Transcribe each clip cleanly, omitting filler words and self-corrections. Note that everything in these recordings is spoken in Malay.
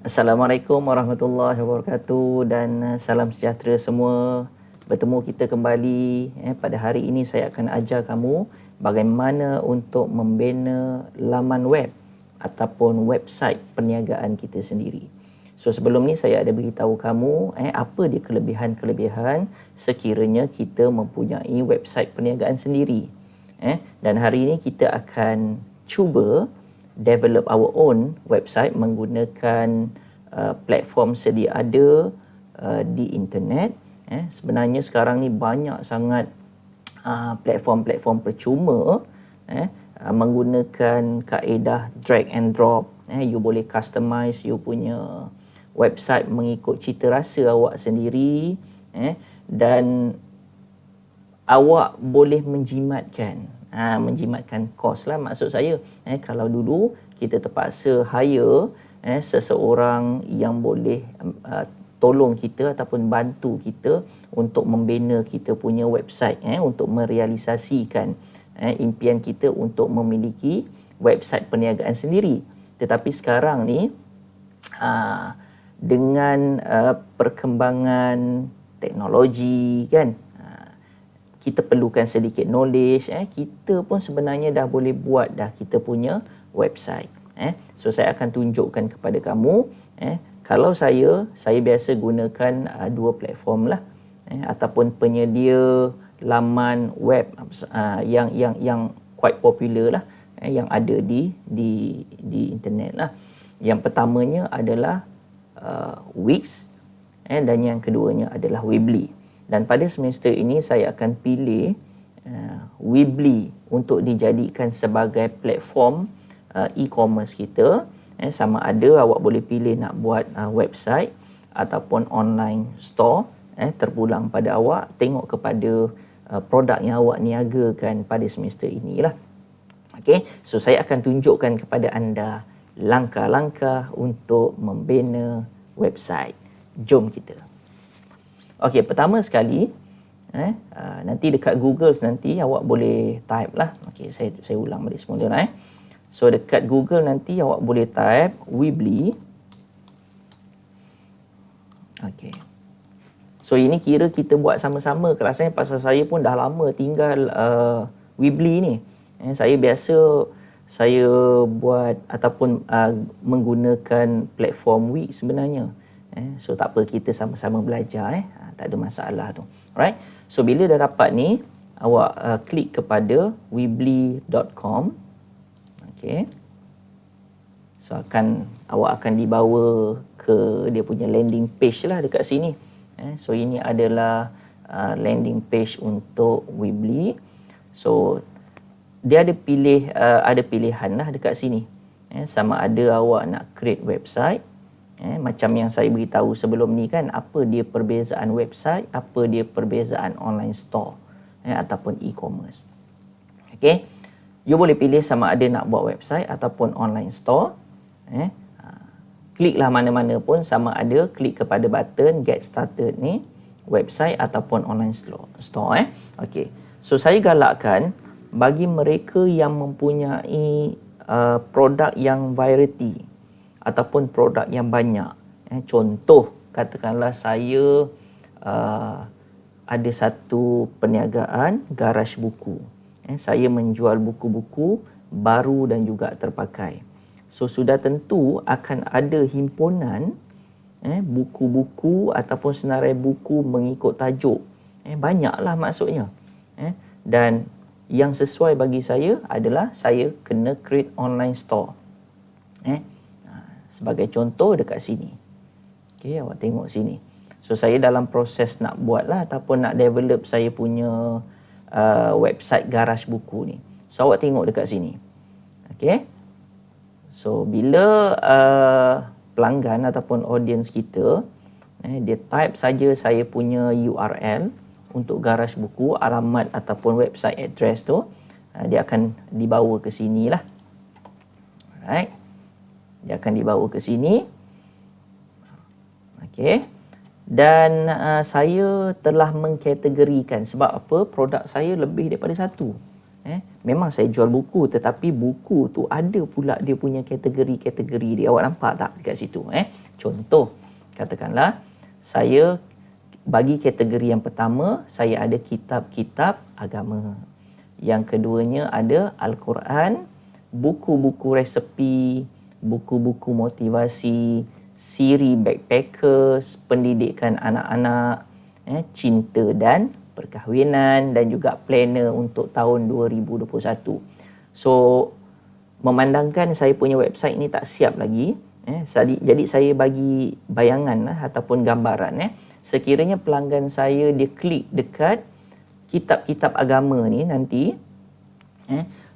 Assalamualaikum warahmatullahi wabarakatuh dan salam sejahtera semua. Bertemu kita kembali pada hari ini saya akan ajar kamu bagaimana untuk membina laman web ataupun website perniagaan kita sendiri. So sebelum ni saya ada beritahu kamu apa dia kelebihan-kelebihan sekiranya kita mempunyai website perniagaan sendiri. Dan hari ini kita akan cuba develop our own website menggunakan platform sedia ada di internet. Sebenarnya sekarang ni banyak sangat platform-platform percuma menggunakan kaedah drag and drop. You boleh customize you punya website mengikut cita rasa awak sendiri, dan awak boleh menjimatkan kos lah, maksud saya. Kalau dulu kita terpaksa hire seseorang yang boleh tolong kita ataupun bantu kita untuk membina kita punya website, untuk merealisasikan impian kita untuk memiliki website perniagaan sendiri. Tetapi sekarang ni dengan perkembangan teknologi kan, kita perlukan sedikit knowledge, kita pun sebenarnya dah boleh buat dah kita punya website. So saya akan tunjukkan kepada kamu, kalau saya biasa gunakan dua platform lah, ataupun penyedia laman web yang quite popular lah, yang ada di internet lah. Yang pertamanya adalah Wix, dan yang keduanya adalah Weebly. Dan pada semester ini saya akan pilih Weebly untuk dijadikan sebagai platform e-commerce kita. Sama ada awak boleh pilih nak buat website ataupun online store, terpulang pada awak, tengok kepada produk yang awak niagakan pada semester inilah. Okay, so saya akan tunjukkan kepada anda langkah-langkah untuk membina website. Jom kita. Okey, pertama sekali nanti dekat Google nanti awak boleh type lah. Okey, saya ulang balik semula . So dekat Google nanti awak boleh type Weebly. Okey. So ini kira kita buat sama-sama kelasnya, pasal saya pun dah lama tinggal Weebly ni. Saya buat ataupun menggunakan platform Wix sebenarnya. So tak apa, kita sama-sama belajar, tak ada masalah tu. Alright. So bila dah dapat ni, awak klik kepada weebly.com. Okey. So awak akan dibawa ke dia punya landing page lah dekat sini. So ini adalah landing page untuk Weebly. So dia ada pilihan lah dekat sini. Sama ada awak nak create website, macam yang saya beritahu sebelum ni kan, apa dia perbezaan website, apa dia perbezaan online store ataupun e-commerce. Okey, you boleh pilih sama ada nak buat website ataupun online store. Kliklah mana-mana pun, sama ada klik kepada button get started ni, website ataupun online store. Okey, so saya galakkan bagi mereka yang mempunyai produk yang variety ataupun produk yang banyak. Contoh, katakanlah saya ada satu perniagaan garaj buku. Saya menjual buku-buku baru dan juga terpakai. So sudah tentu akan ada himpunan buku-buku ataupun senarai buku mengikut tajuk. Banyaklah maksudnya. Dan yang sesuai bagi saya adalah saya kena create online store. Sebagai contoh dekat sini. Okey, awak tengok sini. So saya dalam proses nak buat lah ataupun nak develop saya punya website garaj buku ni. So awak tengok dekat sini. Okey. So bila pelanggan ataupun audience kita dia type saja saya punya URL untuk garaj buku, alamat ataupun website address tu, dia akan dibawa ke sini lah. Alright. Dia akan dibawa ke sini. Okey. Dan saya telah mengkategorikan, sebab apa? Produk saya lebih daripada satu. memang saya jual buku, tetapi buku tu ada pula dia punya kategori-kategori dia. Awak nampak tak dekat situ? Contoh, katakanlah saya bagi kategori yang pertama, saya ada kitab-kitab agama. Yang keduanya ada Al-Quran, buku-buku resepi, buku-buku motivasi, siri backpackers, pendidikan anak-anak, cinta dan perkahwinan, dan juga planner untuk tahun 2021. So, memandangkan saya punya website ni tak siap lagi, jadi saya bagi bayangan ataupun gambaran, sekiranya pelanggan saya dia klik dekat kitab-kitab agama ni nanti,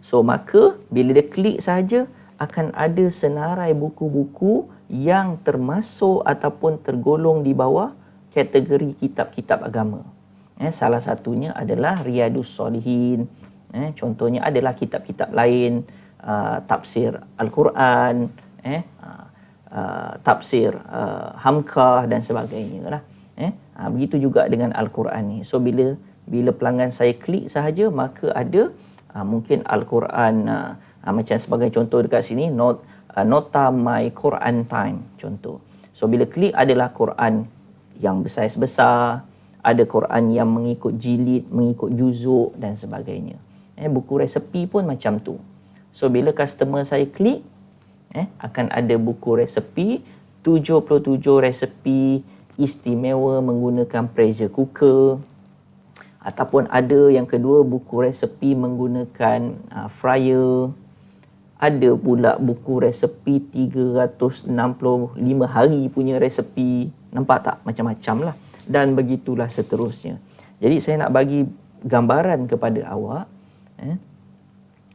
so maka bila dia klik saja akan ada senarai buku-buku yang termasuk ataupun tergolong di bawah kategori kitab-kitab agama. Salah satunya adalah Riyadus Solihin, contohnya adalah kitab-kitab lain, tafsir Al-Quran, tafsir Hamkah dan sebagainya lah. Begitu juga dengan Al-Quran ni. So bila pelanggan saya klik sahaja, maka ada mungkin Al-Quran, macam sebagai contoh dekat sini, Nota My Quran Time contoh. So bila klik adalah Quran yang besar-besar, ada Quran yang mengikut jilid, mengikut juzuk dan sebagainya. Buku resepi pun macam tu. So bila customer saya klik, akan ada buku resepi, 77 resepi istimewa menggunakan pressure cooker, ataupun ada yang kedua buku resepi menggunakan fryer. Ada pula buku resepi 365 hari punya resepi. Nampak tak? Macam-macam lah. Dan begitulah seterusnya. Jadi saya nak bagi gambaran kepada awak,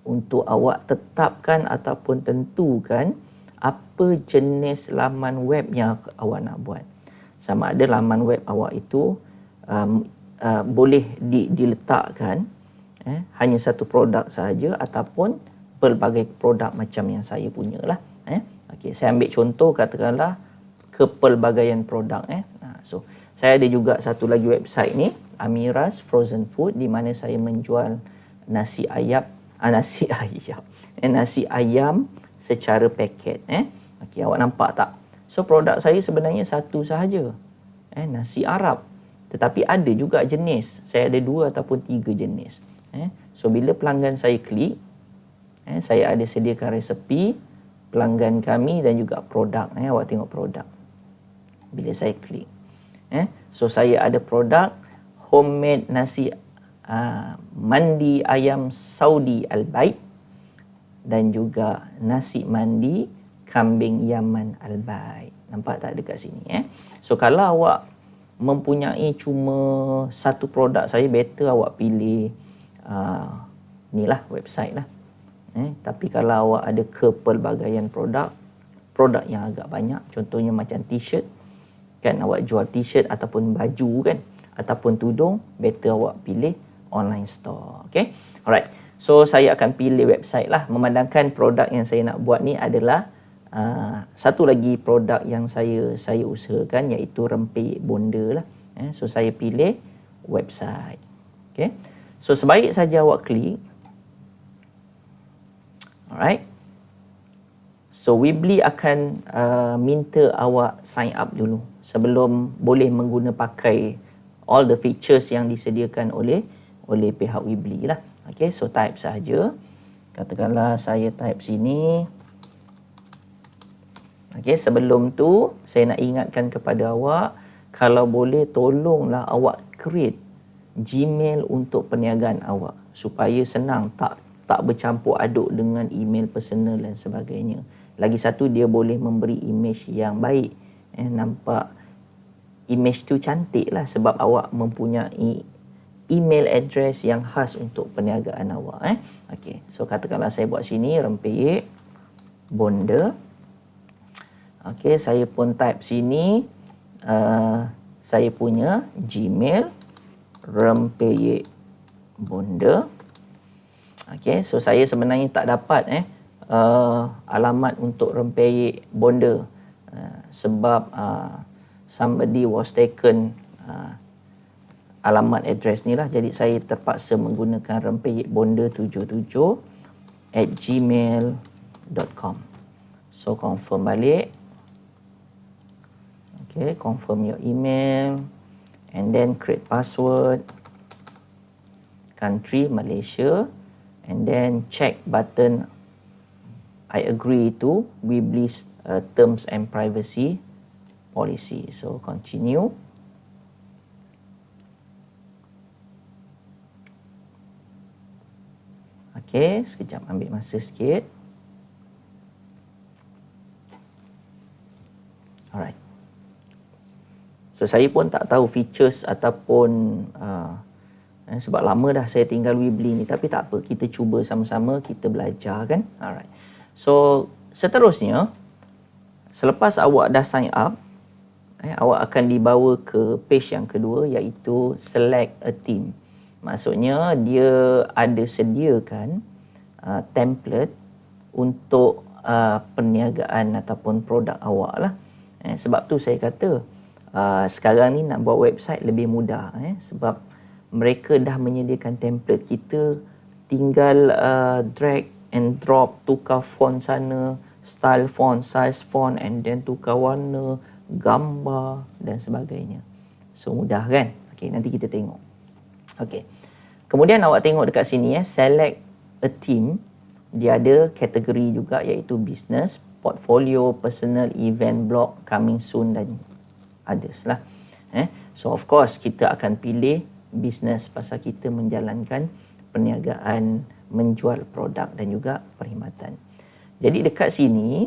untuk awak tetapkan ataupun tentukan apa jenis laman web yang awak nak buat. Sama ada laman web awak itu boleh diletakkan hanya satu produk sahaja ataupun pelbagai produk macam yang saya punya lah. Okay, saya ambil contoh katakanlah kepelbagaian produk. So saya ada juga satu lagi website ni, Amira's Frozen Food, di mana saya menjual nasi ayam secara paket. Okay, awak nampak tak? So produk saya sebenarnya satu sahaja, nasi Arab. Tetapi ada juga jenis. Saya ada 2 ataupun 3 jenis. So bila pelanggan saya klik, saya ada sediakan resepi pelanggan kami dan juga produk. Awak tengok produk. Bila saya klik, so saya ada produk homemade nasi mandi ayam Saudi Al-Bait dan juga nasi mandi kambing Yaman Al-Bait. Nampak tak dekat sini? So kalau awak mempunyai cuma satu produk, saya better awak pilih ni lah website lah. Tapi kalau awak ada kepelbagaian produk yang agak banyak, contohnya macam t-shirt, kan awak jual t-shirt ataupun baju kan, ataupun tudung, better awak pilih online store. Okay, alright. So saya akan pilih website lah, memandangkan produk yang saya nak buat ni adalah satu lagi produk yang saya usahakan, iaitu rempeyek bonda lah. So saya pilih website. Okay, so sebaik saja awak klik. Alright. So Weebly akan minta awak sign up dulu sebelum boleh pakai all the features yang disediakan oleh pihak Weebly lah. Okay, so type saja. Katakanlah saya type sini. Okay, sebelum tu saya nak ingatkan kepada awak, kalau boleh tolonglah awak create Gmail untuk perniagaan awak supaya senang, tak bercampur aduk dengan email personal dan sebagainya. Lagi satu, dia boleh memberi image yang baik. Nampak image tu cantik lah sebab awak mempunyai email address yang khas untuk perniagaan awak. Okay, so katakanlah saya buat sini rempeyek bonda. Okay, saya pun type sini saya punya Gmail rempeyek bonda. Okay, so saya sebenarnya tak dapat alamat untuk rempeyek bonda sebab somebody was taken alamat address ni lah. Jadi saya terpaksa menggunakan rempeyek bonda 77@gmail.com. So confirm balik. Okay, confirm your email and then create password. Country Malaysia, and then check button I agree to Weebly's terms and privacy policy. So continue. Okay, sekejap ambil masa sikit. Alright. So saya pun tak tahu features ataupun sebab lama dah saya tinggal Weebly ni, tapi tak apa, kita cuba sama-sama, kita belajar kan. Alright. So seterusnya, selepas awak dah sign up, awak akan dibawa ke page yang kedua, iaitu select a theme. Maksudnya dia ada sediakan template untuk perniagaan ataupun produk awak lah. Sebab tu saya kata sekarang ni nak buat website lebih mudah, sebab mereka dah menyediakan template. Kita tinggal drag and drop, tukar font sana, style font, size font, and then tukar warna, gambar dan sebagainya. So mudah kan? Okay, nanti kita tengok. Okay. Kemudian awak tengok dekat sini select a theme. Dia ada kategori juga, iaitu business, portfolio, personal, event, blog, coming soon dan others lah. So of course kita akan pilih business pasal kita menjalankan perniagaan menjual produk dan juga perkhidmatan. Jadi dekat sini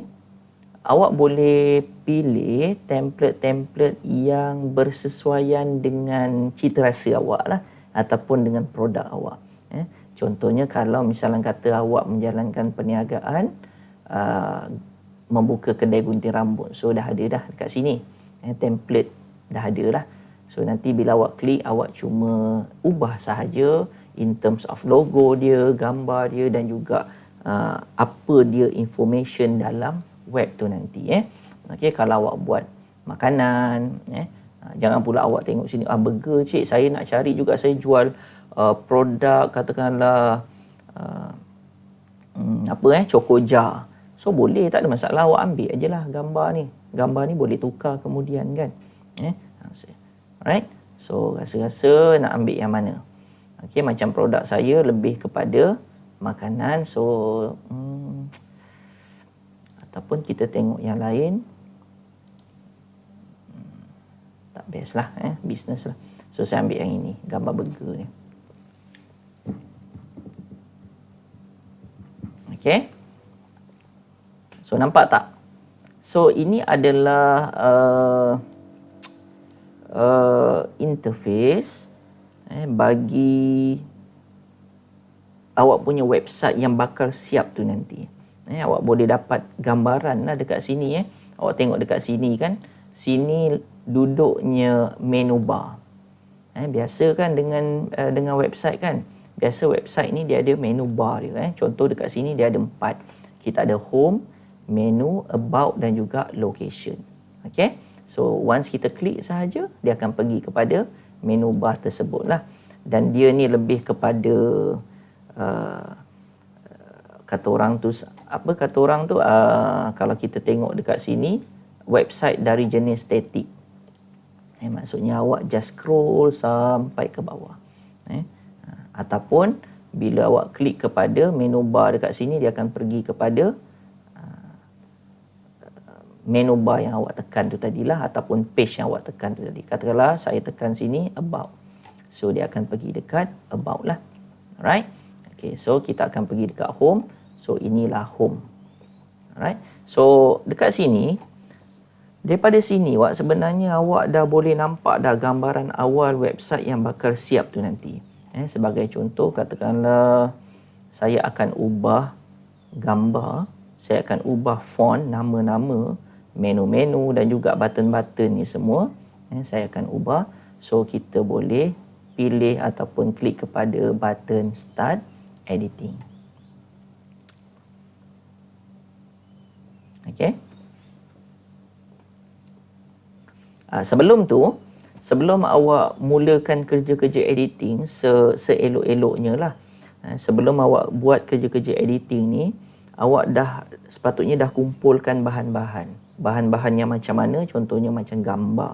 awak boleh pilih template-template yang bersesuaian dengan cita rasa awak lah, ataupun dengan produk awak. Contohnya kalau misalnya kata awak menjalankan perniagaan membuka kedai gunting rambut, so dah ada dah dekat sini. Template dah ada lah. So nanti bila awak klik, awak cuma ubah sahaja in terms of logo dia, gambar dia dan juga apa dia information dalam web tu nanti. Okay, kalau awak buat makanan, jangan pula awak tengok sini, burger cik, saya nak cari juga, saya jual produk katakanlah Chocoja. So boleh, tak ada masalah, awak ambil aje lah gambar ni. Gambar ni boleh tukar kemudian kan. Alright. So rasa-rasa nak ambil yang mana? Okay, macam produk saya lebih kepada makanan. So ataupun kita tengok yang lain. Tak best lah, business lah. So saya ambil yang ini, gambar burger ni. Okay. So nampak tak? So ini adalah interface bagi awak punya website yang bakal siap tu nanti. Awak boleh dapat gambaran lah dekat sini. Awak tengok dekat sini kan, sini duduknya menu bar. Biasa kan dengan website kan, biasa website ni dia ada menu bar dia. Contoh dekat sini dia ada 4. Kita ada home, menu, about dan juga location. Okay. So once kita klik sahaja, dia akan pergi kepada menu bar tersebut lah. Dan dia ni lebih kepada kata orang tu kalau kita tengok dekat sini, website dari jenis static. Maksudnya awak just scroll sampai ke bawah. Ataupun bila awak klik kepada menu bar dekat sini, dia akan pergi kepada menu bar yang awak tekan tu tadilah, ataupun page yang awak tekan tu tadi. Katakanlah saya tekan sini about, so dia akan pergi dekat about lah. Alright. Okay, so kita akan pergi dekat home. So inilah home. Alright. So dekat sini, daripada sini sebenarnya awak dah boleh nampak dah gambaran awal website yang bakal siap tu nanti. Sebagai contoh, katakanlah saya akan ubah gambar, saya akan ubah font, nama-nama, menu-menu dan juga button-button ni semua. Saya akan ubah. So kita boleh pilih ataupun klik kepada button start editing. Okay. Sebelum tu, sebelum awak mulakan kerja-kerja editing, seelok-eloknya lah, sebelum awak buat kerja-kerja editing ni, awak sepatutnya dah kumpulkan bahan-bahan. Bahan-bahan yang macam mana? Contohnya macam gambar.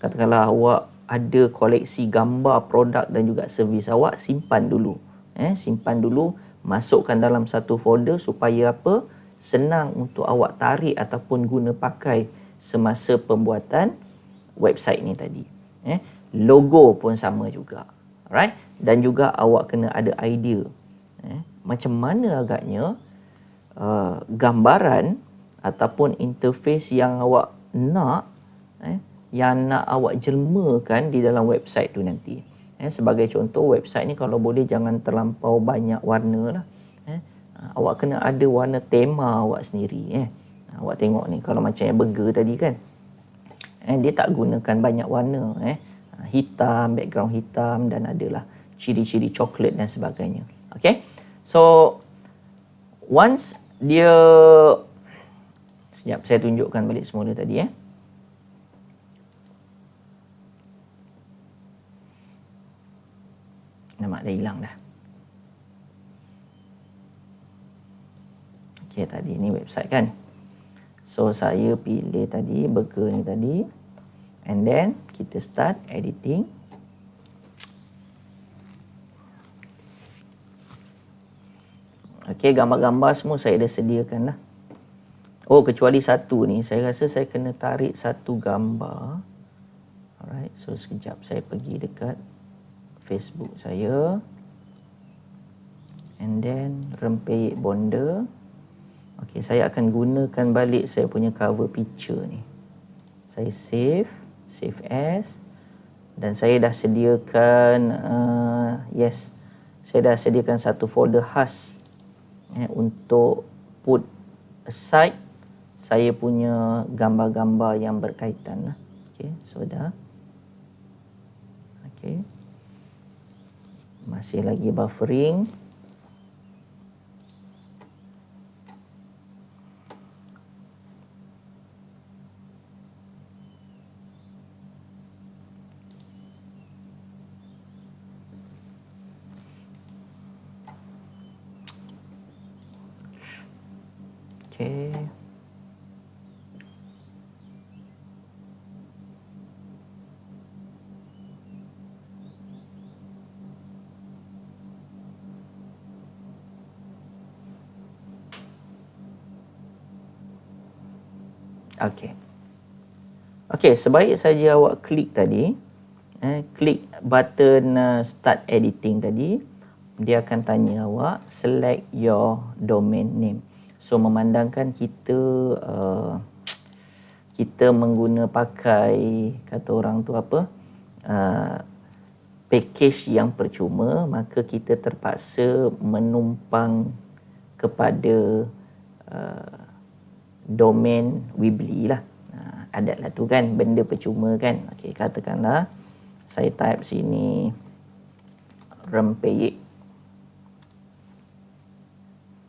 Katakanlah awak ada koleksi gambar produk dan juga servis, awak simpan dulu. Simpan dulu, masukkan dalam satu folder supaya apa? Senang untuk awak tarik ataupun guna pakai semasa pembuatan website ni tadi. Logo pun sama juga. Alright? Dan juga awak kena ada idea. Macam mana agaknya gambaran ataupun interface yang awak nak, yang nak awak jelmakan di dalam website tu nanti. Sebagai contoh, website ni kalau boleh jangan terlampau banyak warna lah. Awak kena ada warna tema awak sendiri. Awak tengok ni, kalau macam yang burger tadi kan, dia tak gunakan banyak warna. Hitam, background hitam, dan adalah ciri-ciri coklat dan sebagainya. Okay, so once dia, sekejap saya tunjukkan balik semula tadi. Nampak dah hilang dah. Okay, tadi ni website kan. So saya pilih tadi burger ni tadi, and then kita start editing. Okay, gambar-gambar semua saya dah sediakan lah. Oh, kecuali satu ni, saya rasa saya kena tarik satu gambar. Alright, so sekejap saya pergi dekat Facebook saya, and then rempeyek bonda. Okay, saya akan gunakan balik saya punya cover picture ni. Saya save as, dan saya dah sediakan saya dah sediakan satu folder khas untuk put aside saya punya gambar-gambar yang berkaitan lah. Okay, so dah. Okay, masih lagi buffering. Okay. Okey, sebaik saja awak klik tadi, klik button start editing tadi, dia akan tanya awak select your domain name. So memandangkan kita mengguna pakai, kata orang tu apa, package yang percuma, maka kita terpaksa menumpang kepada domain Weebly lah. Adatlah tu kan, benda percuma kan. Okey, katakanlah saya type sini rempeyek.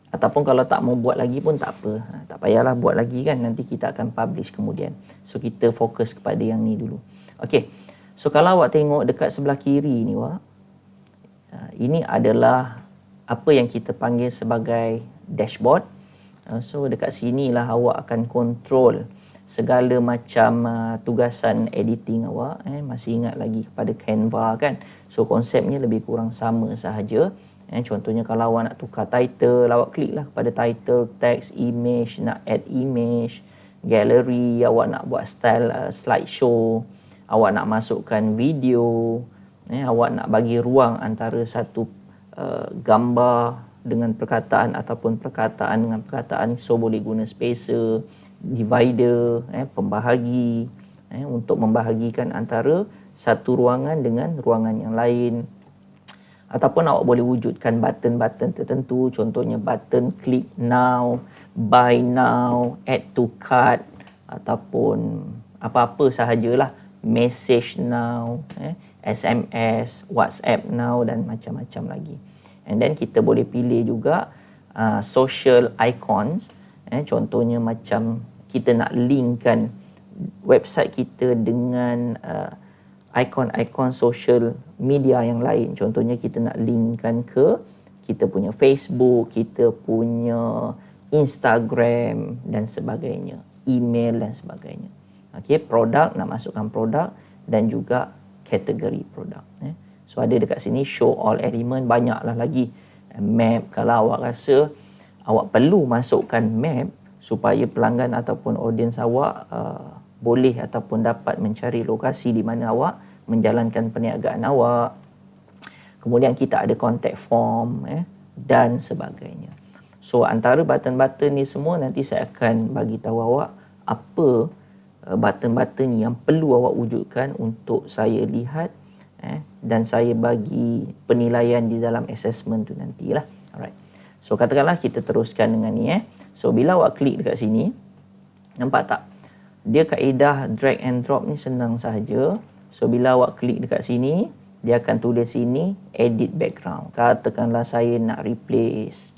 Ataupun kalau tak mau buat lagi pun tak apa. Tak payahlah buat lagi kan, nanti kita akan publish kemudian. So kita fokus kepada yang ni dulu. Okey. So kalau awak tengok dekat sebelah kiri ni wak, ini adalah apa yang kita panggil sebagai dashboard. So dekat sinilah awak akan control segala macam tugasan editing awak. Masih ingat lagi kepada Canva kan. So konsepnya lebih kurang sama sahaja. Contohnya kalau awak nak tukar title, awak kliklah kepada title, text, image, nak add image, gallery, awak nak buat style slideshow, awak nak masukkan video, awak nak bagi ruang antara satu gambar dengan perkataan ataupun perkataan dengan perkataan, so boleh guna spacer, divider, pembahagi, untuk membahagikan antara satu ruangan dengan ruangan yang lain. Ataupun awak boleh wujudkan button-button tertentu, contohnya button click now, buy now, add to cart, ataupun apa-apa sahajalah, message now, SMS, WhatsApp now, dan macam-macam lagi. And then kita boleh pilih juga social icons, contohnya macam kita nak linkkan website kita dengan ikon-ikon social media yang lain. Contohnya kita nak linkkan ke kita punya Facebook, kita punya Instagram dan sebagainya, email dan sebagainya. Okey, produk, nak masukkan produk dan juga kategori produk. So ada dekat sini show all element, banyaklah lagi. Map, kalau awak rasa awak perlu masukkan map supaya pelanggan ataupun audiens awak boleh ataupun dapat mencari lokasi di mana awak menjalankan perniagaan awak. Kemudian kita ada contact form dan sebagainya. So antara button-button ni semua nanti saya akan bagi tahu awak apa button-button yang perlu awak wujudkan untuk saya lihat dan saya bagi penilaian di dalam assessment tu nantilah. Alright. So katakanlah kita teruskan dengan ni So bila awak klik dekat sini, nampak tak? Dia kaedah drag and drop ni senang sahaja. So bila awak klik dekat sini, dia akan tulis sini edit background. Katakanlah saya nak replace.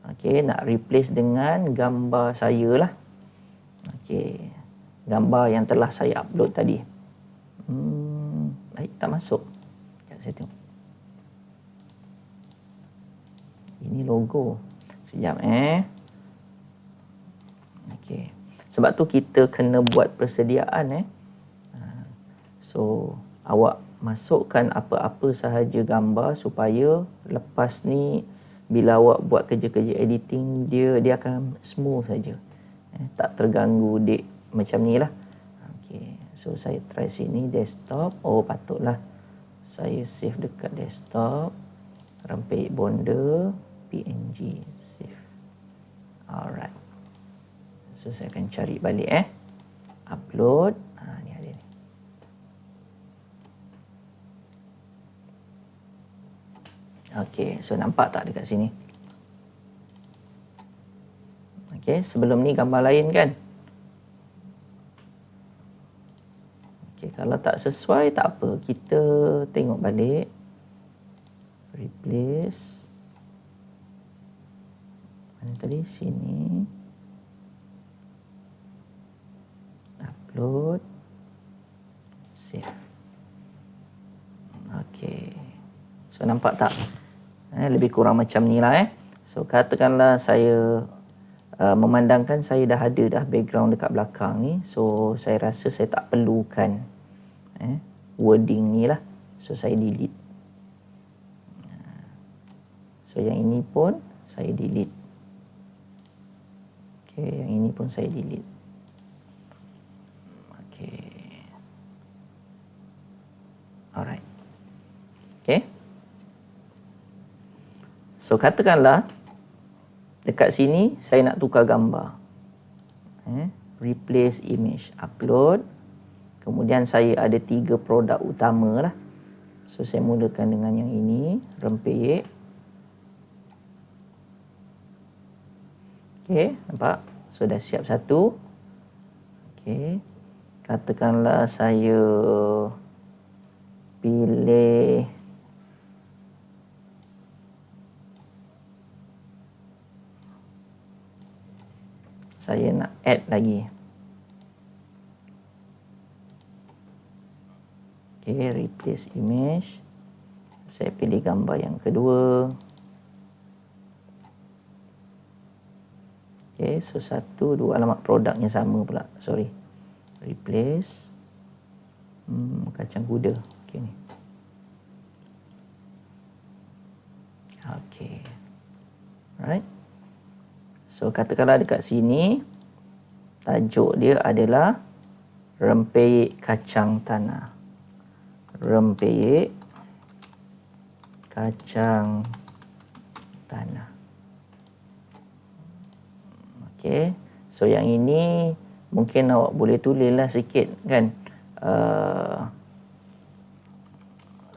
Okey, nak replace dengan gambar saya lah. Okey. Gambar yang telah saya upload tadi. Baik, tak masuk. Sekejap saya tengok. Ini logo. Sekejap Okey. Sebab tu kita kena buat persediaan So awak masukkan apa-apa sahaja gambar supaya lepas ni bila awak buat kerja-kerja editing dia akan smooth saja. Tak terganggu macam ni lah. Okey. So saya try sini desktop. Oh patutlah saya save dekat desktop. Rempeyek bonda PNG save. Alright. So saya akan cari balik upload. Ni ada ni. Okey, so nampak tak dekat sini? Okey, sebelum ni gambar lain kan? Okey, kalau tak sesuai tak apa, kita tengok balik. Replace. Mana tadi? Sini. Upload. Save. Okey. So nampak tak? Lebih kurang macam ni lah So katakanlah saya memandangkan saya dah ada dah background dekat belakang ni. So saya rasa saya tak perlukan wording ni lah. So saya delete. So yang ini pun saya delete. Okay, yang ini pun saya delete. Okay. Alright. Okay. So katakanlah dekat sini saya nak tukar gambar. Replace image, upload. Kemudian saya ada 3 produk utama lah. So saya mulakan dengan yang ini, rempeyek. Okey, nampak? So dah siap satu. Okey. Katakanlah saya pilih saya nak add lagi. Okey, replace image. Saya pilih gambar yang kedua. Okey, so 1, 2 alamat produknya sama pula. Sorry. Replace. Kacang kuda. Okey ni. Okey. Alright. So katakanlah dekat sini tajuk dia adalah rempeyek kacang tanah. Rempeyek kacang tanah. Okey. So yang ini mungkin awak boleh tulislah sikit kan.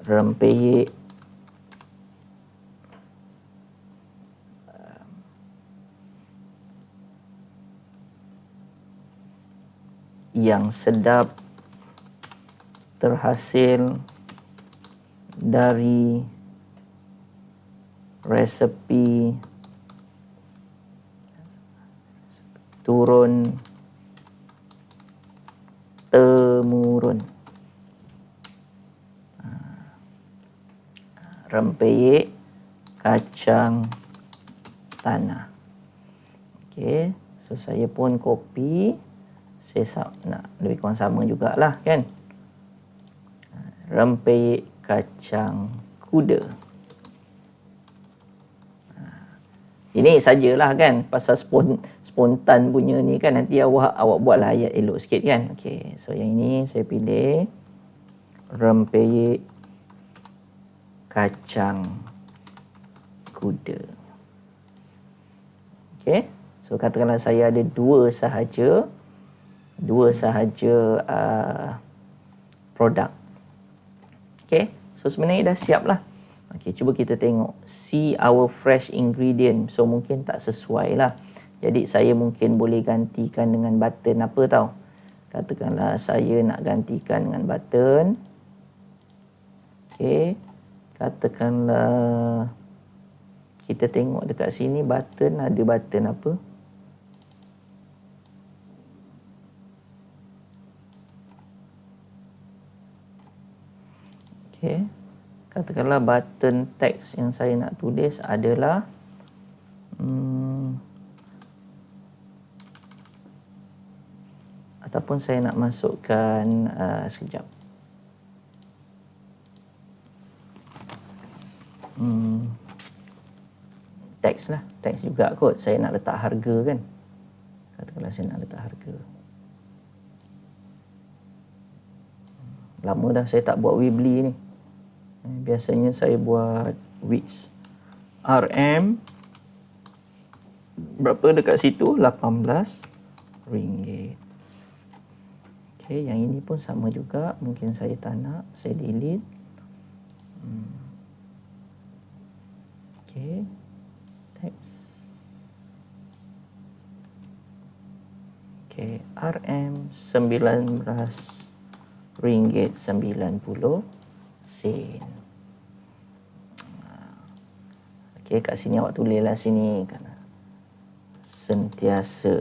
Rempeyek yang sedap terhasil dari resepi turun temurun. Rempeyek kacang tanah. Okey, so saya pun copy. Saya nak lebih kurang sama jugalah kan. Rempeyek kacang kuda. Ini sajalah kan, pasal spontan punya ni kan, nanti awak buatlah ayat elok sikit kan. Okey, so yang ini saya pilih rempeyek kacang kuda. Okey, so katakanlah saya ada dua sahaja produk. Okey, so sebenarnya dah siap lah. Okey, cuba kita tengok. See our fresh ingredient. So mungkin tak sesuai lah. Jadi saya mungkin boleh gantikan dengan button apa tau. Katakanlah saya nak gantikan dengan button. Okey, katakanlah kita tengok dekat sini button, ada button apa? Okey, katakanlah button teks yang saya nak tulis adalah ataupun saya nak masukkan sekejap. Teks lah, teks juga kot. Saya nak letak harga kan. Katakanlah saya nak letak harga. Lama dah saya tak buat Weebly ni. Biasanya saya buat Wix. RM berapa dekat situ? RM18. Okey, yang ini pun sama juga. Mungkin saya tak nak, saya delete. Okey, teks. Okey, RM RM19.90. Okey, kat sini awak tulislah sini kan. Sentiasa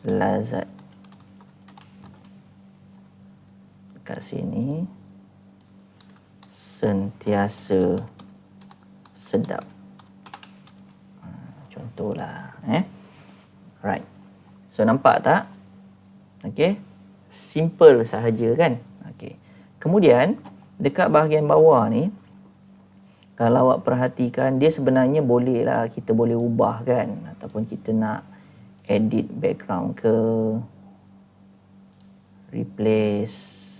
lazat. Kat sini sentiasa sedap. Contohlah right. So nampak tak? Okey, simple sahaja kan. Okey, kemudian dekat bahagian bawah ni, kalau awak perhatikan, dia sebenarnya bolehlah, kita boleh ubah kan, ataupun kita nak edit background ke, replace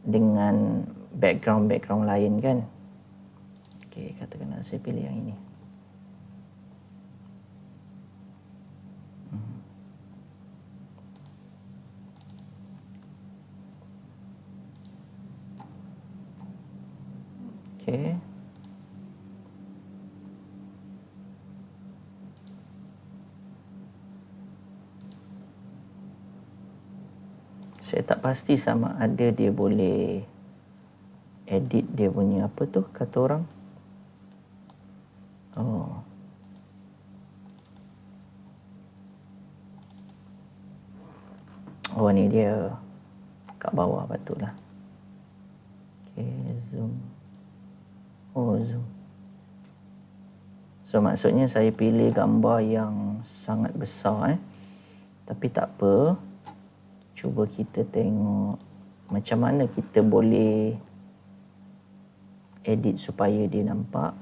dengan background lain kan. Okey, katakanlah saya pilih yang ini. Okey. Saya tak pasti sama ada dia boleh edit dia punya apa tu kata orang. Oh ni dia kat bawah patutlah. Okey, zoom. Zoom. So maksudnya saya pilih gambar yang sangat besar Tapi tak apa. Cuba kita tengok macam mana kita boleh edit supaya dia nampak.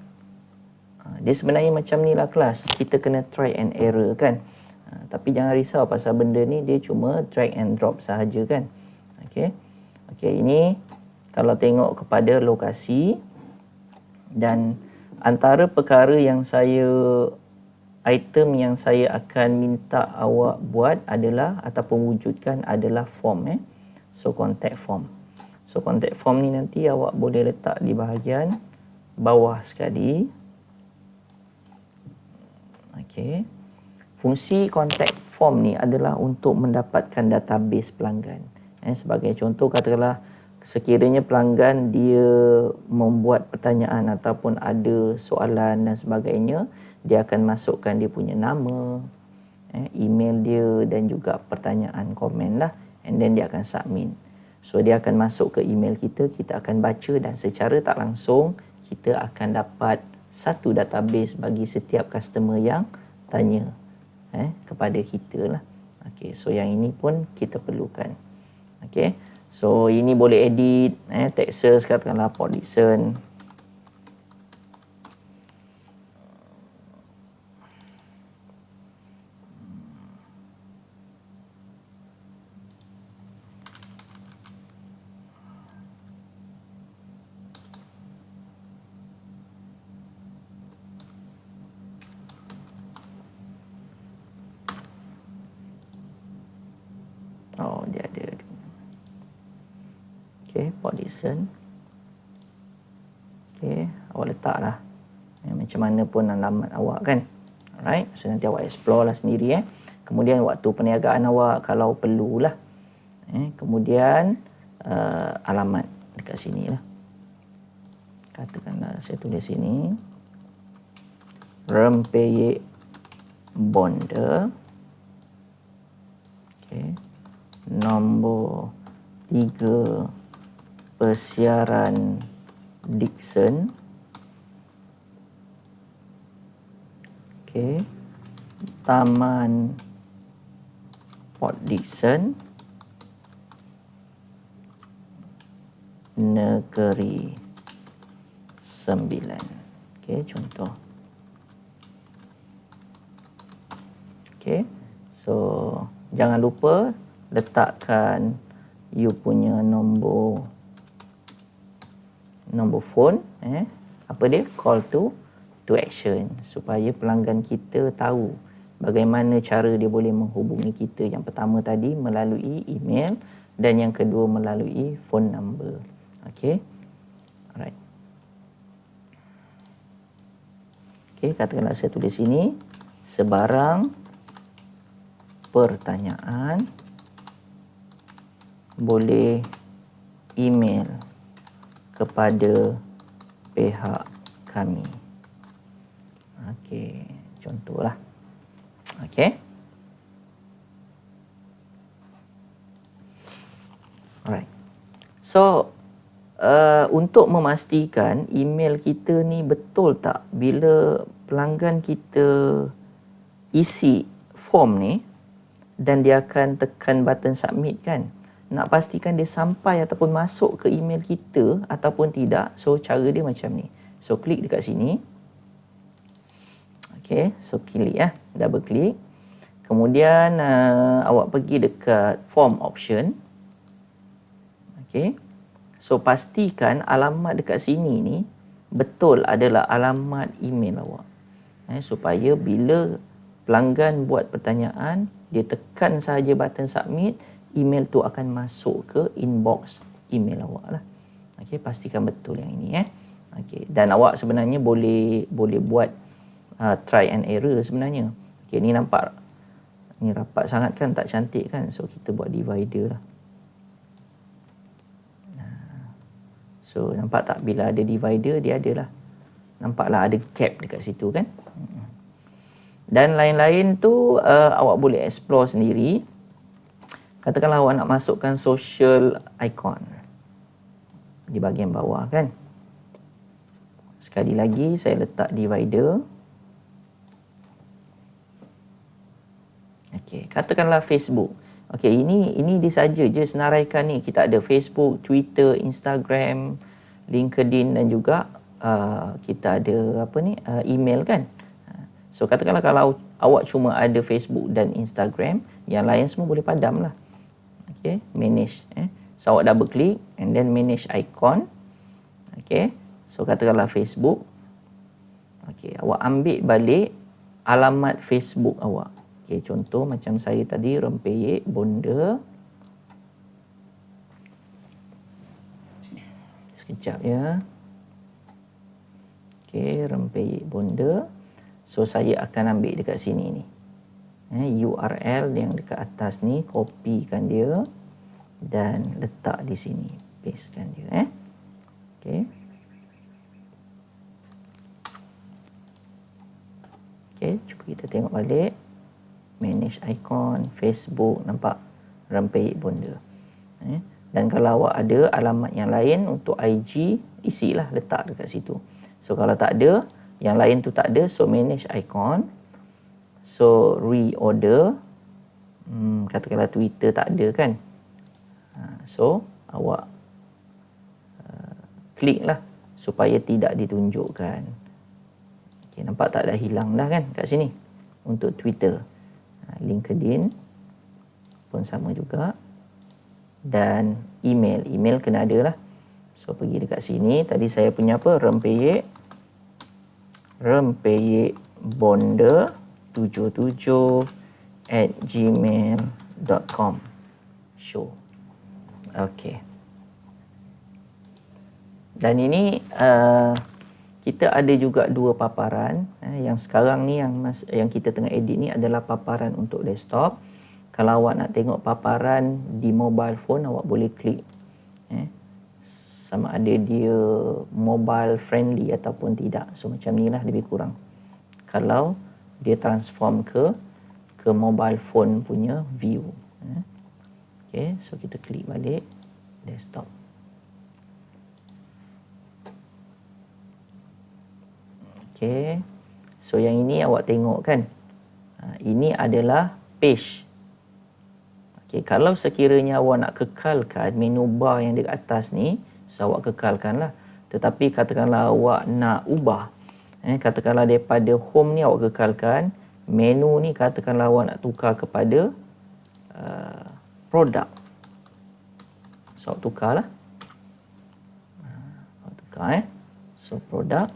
Dia sebenarnya macam ni lah kelas. Kita kena try and error kan. Tapi jangan risau pasal benda ni dia cuma drag and drop sahaja kan. Okey. Okey, ini kalau tengok kepada lokasi, dan antara perkara yang item yang saya akan minta awak buat adalah ataupun wujudkan adalah form So contact form. So contact form ni nanti awak boleh letak di bahagian bawah sekali. Okey. Fungsi contact form ni adalah untuk mendapatkan database pelanggan. Sebagai contoh, katakanlah sekiranya pelanggan dia membuat pertanyaan ataupun ada soalan dan sebagainya, dia akan masukkan dia punya nama, email dia dan juga pertanyaan, komen lah, and then dia akan submit. So dia akan masuk ke email kita, kita akan baca dan secara tak langsung kita akan dapat satu database bagi setiap customer yang tanya kepada kita lah. Okay, so yang ini pun kita perlukan. Okay, so ini boleh edit Texas, katakanlah Port Dickson. Oh, dia ada. Okay, Port Dickson. Okay, awak letaklah macam mana pun alamat awak kan. Alright, so nanti awak explore lah sendiri Kemudian waktu perniagaan awak kalau perlulah. Kemudian alamat dekat sini lah. Katakanlah saya tulis sini Rempeyek Bonda. Okay. Nombor 3 Persiaran Dickson. Okay. Taman Port Dickson, Negeri Sembilan. Okay, contoh. Okay, so jangan lupa letakkan you punya nombor phone, apa dia, call to action, supaya pelanggan kita tahu bagaimana cara dia boleh menghubungi kita. Yang pertama tadi melalui email dan yang kedua melalui phone number. Okay, alright. Okay, katakanlah saya tulis sini sebarang pertanyaan boleh email kepada pihak kami. Okey, contohlah. Okey. Alright. So, untuk memastikan email kita ni betul tak, bila pelanggan kita isi form ni dan dia akan tekan button submit kan, nak pastikan dia sampai ataupun masuk ke email kita ataupun tidak. So cara dia macam ni. So klik dekat sini. Okay, so klik double klik. Kemudian awak pergi dekat form option. Okay, so pastikan alamat dekat sini ni betul adalah alamat email awak, supaya bila pelanggan buat pertanyaan, dia tekan sahaja button submit, email tu akan masuk ke inbox email awak lah. Okay, pastikan betul yang ini Okay, dan awak sebenarnya boleh buat try and error sebenarnya. Okay, ni nampak ni rapat sangat kan, tak cantik kan, so kita buat divider lah. So nampak tak, bila ada divider dia ada lah, nampaklah ada gap dekat situ kan. Dan lain-lain tu awak boleh explore sendiri. Katakanlah awak nak masukkan social icon di bahagian bawah kan. Sekali lagi saya letak divider. Okey, katakanlah Facebook. Okey, ini dia saja je senaraikan ni. Kita ada Facebook, Twitter, Instagram, LinkedIn dan juga kita ada email kan. So katakanlah kalau awak cuma ada Facebook dan Instagram, yang lain semua boleh padam lah. Okay, manage. So awak double click and then manage icon. Okay, so katakanlah Facebook. Okay, awak ambil balik alamat Facebook awak. Okay, contoh macam saya tadi, Rempeyek Bonda. Sekejap ya. Okay, Rempeyek Bonda. So saya akan ambil dekat sini ni. URL yang dekat atas ni, kopikan dia dan letak di sini. pastekan dia. Okey. Okey, cuba kita tengok balik. Manage icon, Facebook, nampak rempeyek bonda. Dan kalau awak ada alamat yang lain untuk IG, isilah, letak dekat situ. So kalau tak ada, yang lain tu tak ada, so manage icon. So reorder, katakanlah Twitter tak ada kan. So awak klik lah supaya tidak ditunjukkan. Okay, nampak tak dah hilang dah kan kat sini untuk Twitter. LinkedIn pun sama juga. Dan email kena ada lah. So pergi dekat sini, tadi saya punya apa, rempeyek bonda 77@gmail.com. Show. Okey. Dan ini kita ada juga dua paparan. Yang sekarang ni yang kita tengah edit ni adalah paparan untuk desktop. Kalau awak nak tengok paparan di mobile phone, awak boleh klik. Sama ada dia mobile friendly ataupun tidak. So macam ni lah lebih kurang. Kalau dia transform ke mobile phone punya view. Okay, so kita klik balik desktop. Okay, so yang ini awak tengok kan. Ini adalah page. Okay, kalau sekiranya awak nak kekalkan menu bar yang di atas ni, so awak kekalkan lah. Tetapi katakanlah awak nak ubah. Katakanlah daripada home ni awak kekalkan. Menu ni katakanlah awak nak tukar kepada produk. So awak tukar lah. Awak tukar So produk.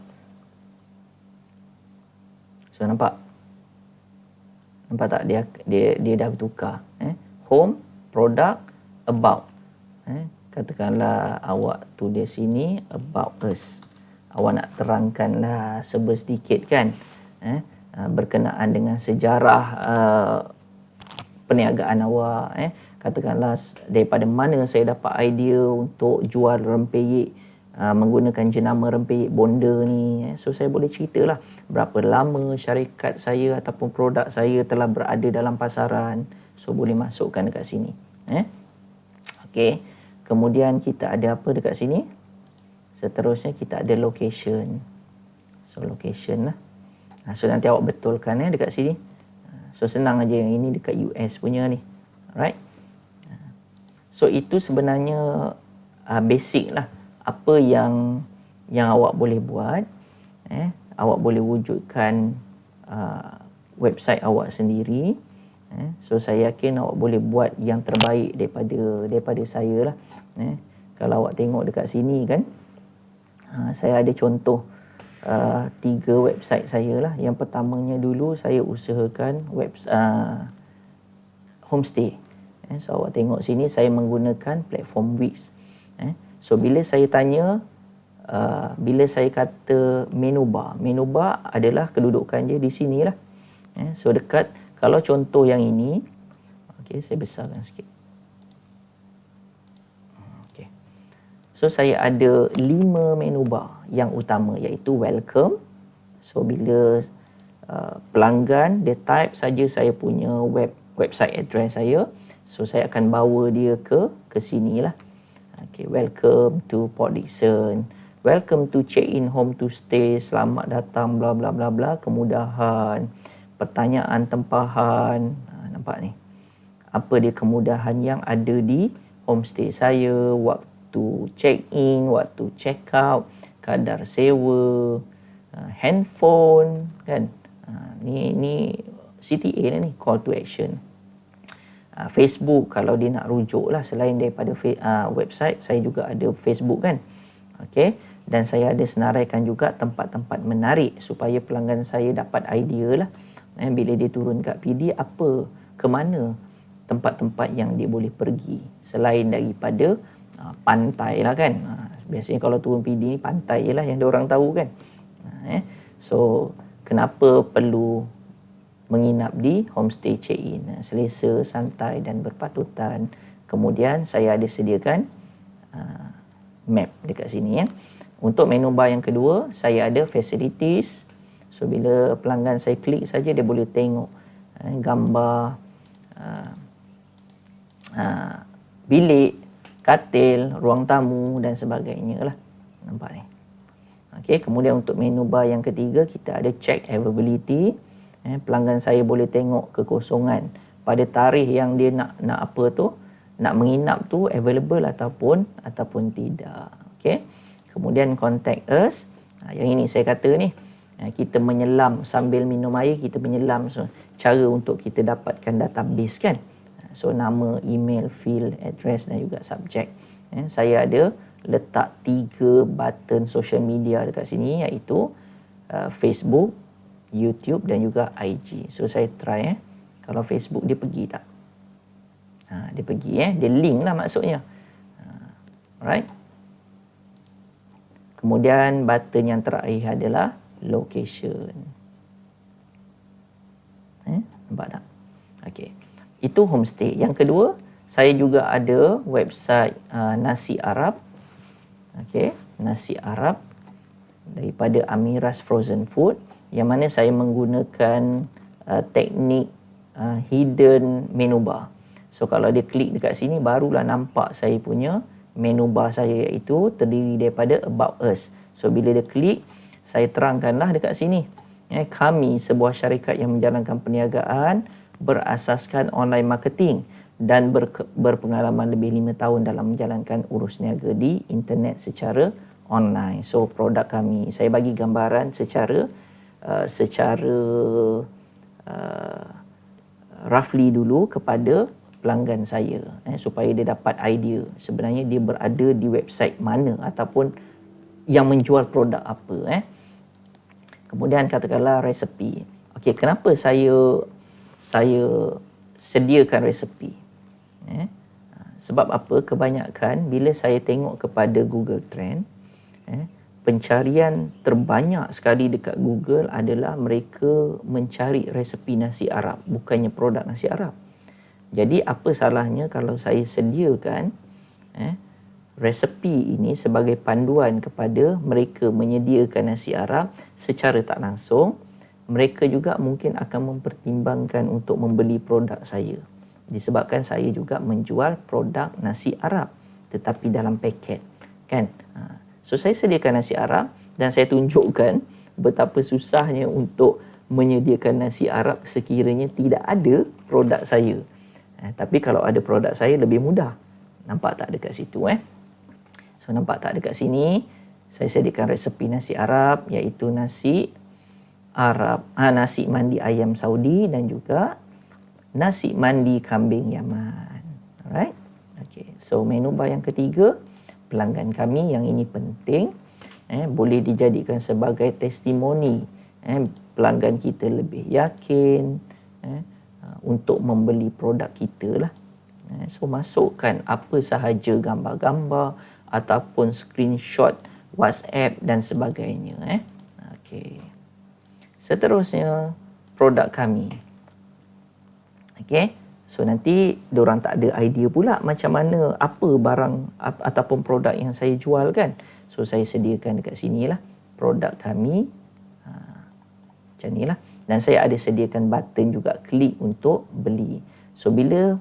So nampak? Nampak tak dia dah bertukar. Home, product, about. Katakanlah awak tulis sini about us. Awak nak terangkanlah sedikit kan. Berkenaan dengan sejarah perniagaan awak. Katakanlah daripada mana saya dapat idea untuk jual rempeyek menggunakan jenama rempeyek bonda ni. So saya boleh ceritalah berapa lama syarikat saya ataupun produk saya telah berada dalam pasaran. So boleh masukkan dekat sini. Okey. Kemudian kita ada apa dekat sini? Seterusnya kita ada location. So location lah. So nanti awak betulkan dekat sini. So senang aja, yang ini dekat US punya ni. Alright. So itu sebenarnya basic lah. Apa yang awak boleh buat. Awak boleh wujudkan website awak sendiri. So saya yakin awak boleh buat yang terbaik daripada saya lah. Kalau awak tengok dekat sini kan, saya ada contoh 3 website saya lah. Yang pertamanya dulu saya usahakan homestay. So awak tengok sini saya menggunakan platform Wix. So bila saya tanya, bila saya kata menu bar adalah kedudukan dia di sini lah. So dekat, kalau contoh yang ini, okay, saya besarkan sikit. Okay. So saya ada 5 menu bar yang utama, iaitu welcome. So bila pelanggan dia type saja saya punya website address saya, so saya akan bawa dia ke sini lah. Okay, welcome to Port Dickson. Welcome to check-in home to stay. Selamat datang bla bla bla bla, kemudahan, pertanyaan tempahan. Nampak ni. Apa dia kemudahan yang ada di homestay saya, waktu check-in, waktu check-out, kadar sewa, handphone kan. Ni CTA lah ni, call to action. Facebook, kalau dia nak rujuk lah selain daripada website, saya juga ada Facebook kan. Okay. Dan saya ada senaraikan juga tempat-tempat menarik supaya pelanggan saya dapat idea lah. Bila dia turun kat PD, ke mana tempat-tempat yang dia boleh pergi selain daripada pantai lah kan. Biasanya kalau turun PD ni pantai je lah yang diorang tahu kan. So kenapa perlu menginap di homestay check-in? Selesa, santai dan berpatutan. Kemudian saya ada sediakan map dekat sini ya. Untuk menu bar yang kedua, saya ada facilities. So bila pelanggan saya klik saja, dia boleh tengok gambar bilik, katil, ruang tamu dan sebagainya lah. Nampak ni. Okey, kemudian untuk menu bar yang ketiga, kita ada check availability. Pelanggan saya boleh tengok kekosongan pada tarikh yang dia nak apa tu, nak menginap tu available ataupun tidak. Okey. Kemudian contact us. Yang ini saya kata ni, kita menyelam sambil minum air, kita menyelam. So, cara untuk kita dapatkan database kan. So nama, email, field, address dan juga subjek. Saya ada letak 3 button social media dekat sini, iaitu Facebook, YouTube dan juga IG. So saya try kalau Facebook dia pergi tak? Dia pergi dia link lah maksudnya. Alright. Kemudian button yang terakhir adalah location. Nampak tak? Okey. Itu homestay. Yang kedua, saya juga ada website nasi Arab. Okey, nasi Arab daripada Amira's Frozen Food, yang mana saya menggunakan teknik hidden menu bar. So kalau dia klik dekat sini, barulah nampak saya punya menu bar saya, iaitu terdiri daripada About Us. So bila dia klik, saya terangkanlah dekat sini. Kami sebuah syarikat yang menjalankan perniagaan berasaskan online marketing dan berpengalaman lebih 5 tahun dalam menjalankan urus niaga di internet secara online. So produk kami, saya bagi gambaran secara roughly dulu kepada pelanggan saya, supaya dia dapat idea sebenarnya dia berada di website mana ataupun yang menjual produk apa. Kemudian katakanlah resepi. Okey, kenapa saya sediakan resepi? Sebab apa? Kebanyakan bila saya tengok kepada Google Trend, pencarian terbanyak sekali dekat Google adalah mereka mencari resepi nasi Arab, bukannya produk nasi Arab. Jadi apa salahnya kalau saya sediakan resepi ini sebagai panduan kepada mereka menyediakan nasi Arab secara tak langsung. Mereka juga mungkin akan mempertimbangkan untuk membeli produk saya, disebabkan saya juga menjual produk nasi Arab tetapi dalam paket kan. So saya sediakan nasi Arab dan saya tunjukkan betapa susahnya untuk menyediakan nasi Arab sekiranya tidak ada produk saya. Tapi kalau ada produk saya lebih mudah. Nampak tak dekat situ So nampak tak dekat sini, saya sediakan resepi nasi Arab, iaitu nasi Arab, nasi mandi ayam Saudi dan juga nasi mandi kambing Yaman. Alright. Okay. So menu bar yang ketiga, pelanggan kami yang ini penting, boleh dijadikan sebagai testimoni. Pelanggan kita lebih yakin untuk membeli produk kita lah. So masukkan apa sahaja gambar-gambar ataupun screenshot WhatsApp dan sebagainya. Okay. Seterusnya, produk kami. Okay. So nanti diorang tak ada idea pula macam mana, apa barang ataupun produk yang saya jual kan. So saya sediakan dekat sini lah produk kami. Macam ni lah. Dan saya ada sediakan button juga klik untuk beli. So bila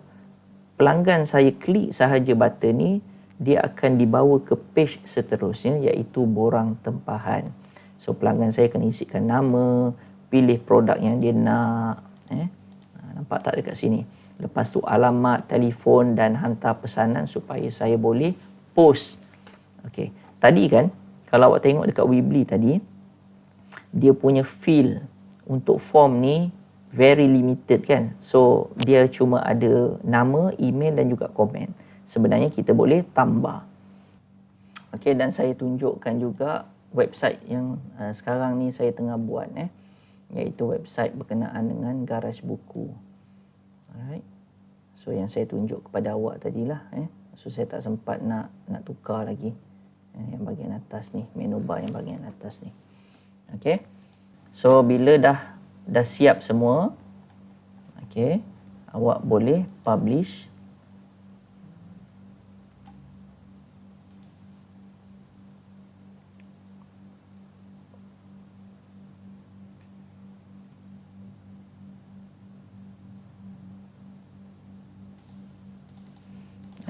pelanggan saya klik sahaja button ni, dia akan dibawa ke page seterusnya, iaitu borang tempahan. So pelanggan saya kena isikan nama, pilih produk yang dia nak. Nampak tak dekat sini? Lepas tu alamat, telefon dan hantar pesanan supaya saya boleh post. Okey. Tadi kan, kalau awak tengok dekat Weebly tadi, dia punya field untuk form ni very limited kan. So dia cuma ada nama, email dan juga komen. Sebenarnya kita boleh tambah. Okey, dan saya tunjukkan juga website yang sekarang ni saya tengah buat iaitu website berkenaan dengan garaj buku. Alright. So yang saya tunjuk kepada awak tadilah so saya tak sempat nak tukar lagi yang bahagian atas ni, menu bar yang bahagian atas ni. Okey. So bila dah siap semua, okey, awak boleh publish.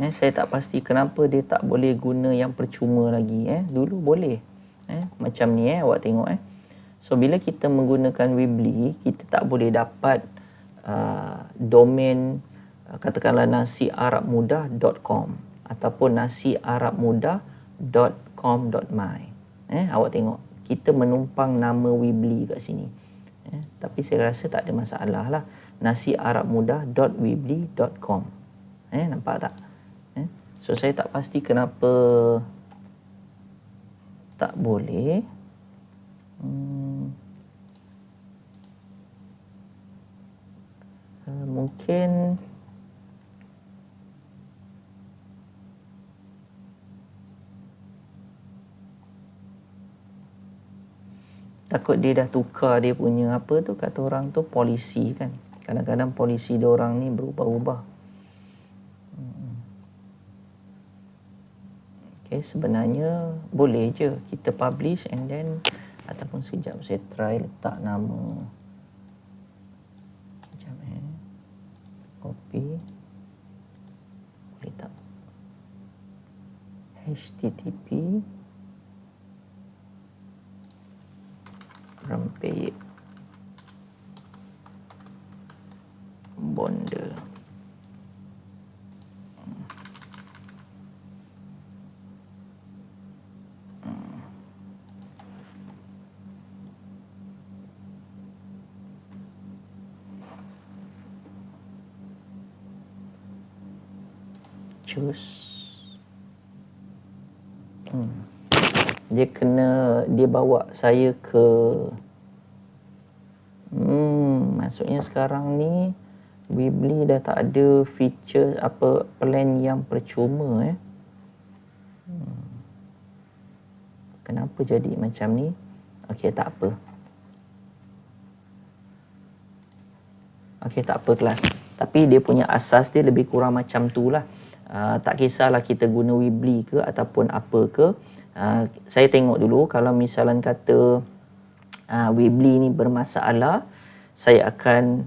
Saya tak pasti kenapa dia tak boleh guna yang percuma lagi. Dulu boleh. Macam ni awak tengok. So bila kita menggunakan Weebly, kita tak boleh dapat domain katakanlah nasiarabmudah.com ataupun nasiarabmudah.com.my. Awak tengok, kita menumpang nama Weebly kat sini. Tapi saya rasa tak ada masalah lah. nasiarabmudah.weebly.com. Nampak tak? So saya tak pasti kenapa tak boleh. Mungkin takut dia dah tukar dia punya apa tu, kata orang tu, polisi kan. Kadang-kadang polisi dia orang ni berubah-ubah. Sebenarnya boleh je kita publish and then ataupun sekejap saya try letak nama. Sekejap copy. Boleh tak? HTTP Rempeyek Bonda. Dia bawa saya ke maksudnya sekarang ni Weebly dah tak ada feature apa plan yang percuma. Kenapa jadi macam ni? Okey, tak apa. Tak apa kelas. Tapi dia punya asas dia lebih kurang macam tu lah. Tak kisahlah kita guna Weebly ke ataupun apa ke. Saya tengok dulu kalau misalnya kata Weebly ni bermasalah, saya akan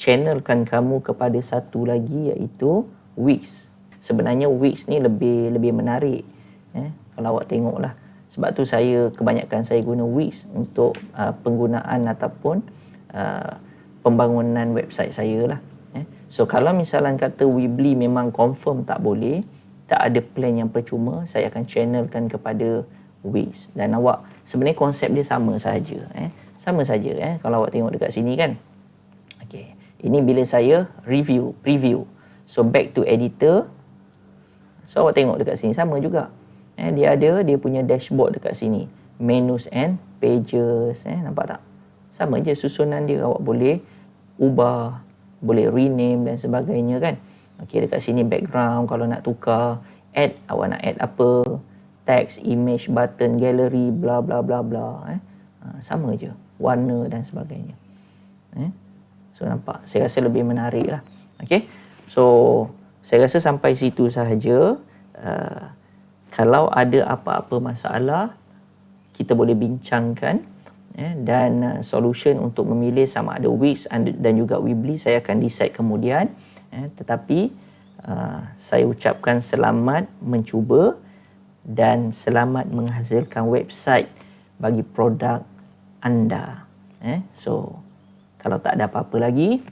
channelkan kamu kepada satu lagi iaitu Wix. Sebenarnya Wix ni lebih menarik. Kalau awak tengoklah. Sebab tu kebanyakan saya guna Wix untuk penggunaan ataupun pembangunan website saya lah. So kalau misalnya kata Weebly memang confirm tak boleh, tak ada plan yang percuma, saya akan channelkan kepada Wix. Dan awak sebenarnya konsep dia sama saja. Sama saja kalau awak tengok dekat sini kan. Okey, ini bila saya preview. So back to editor. So awak tengok dekat sini sama juga. Dia punya dashboard dekat sini. Menus and pages. Nampak tak? Sama je susunan dia. Awak boleh ubah, boleh rename dan sebagainya kan. Okey, dekat sini background kalau nak tukar, awak nak add apa, text, image, button, gallery, bla bla bla bla. Sama je, warna dan sebagainya. So nampak, saya rasa lebih menarik lah. Okey, so saya rasa sampai situ sahaja. Kalau ada apa-apa masalah, kita boleh bincangkan. Dan solution untuk memilih sama ada Wix dan juga Weebly saya akan decide kemudian. Tetapi saya ucapkan selamat mencuba dan selamat menghasilkan website bagi produk anda. So kalau tak ada apa-apa lagi,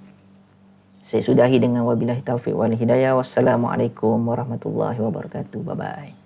saya sudahi dengan wabillahi taufiq wal hidayah. Wassalamualaikum warahmatullahi wabarakatuh. Bye bye.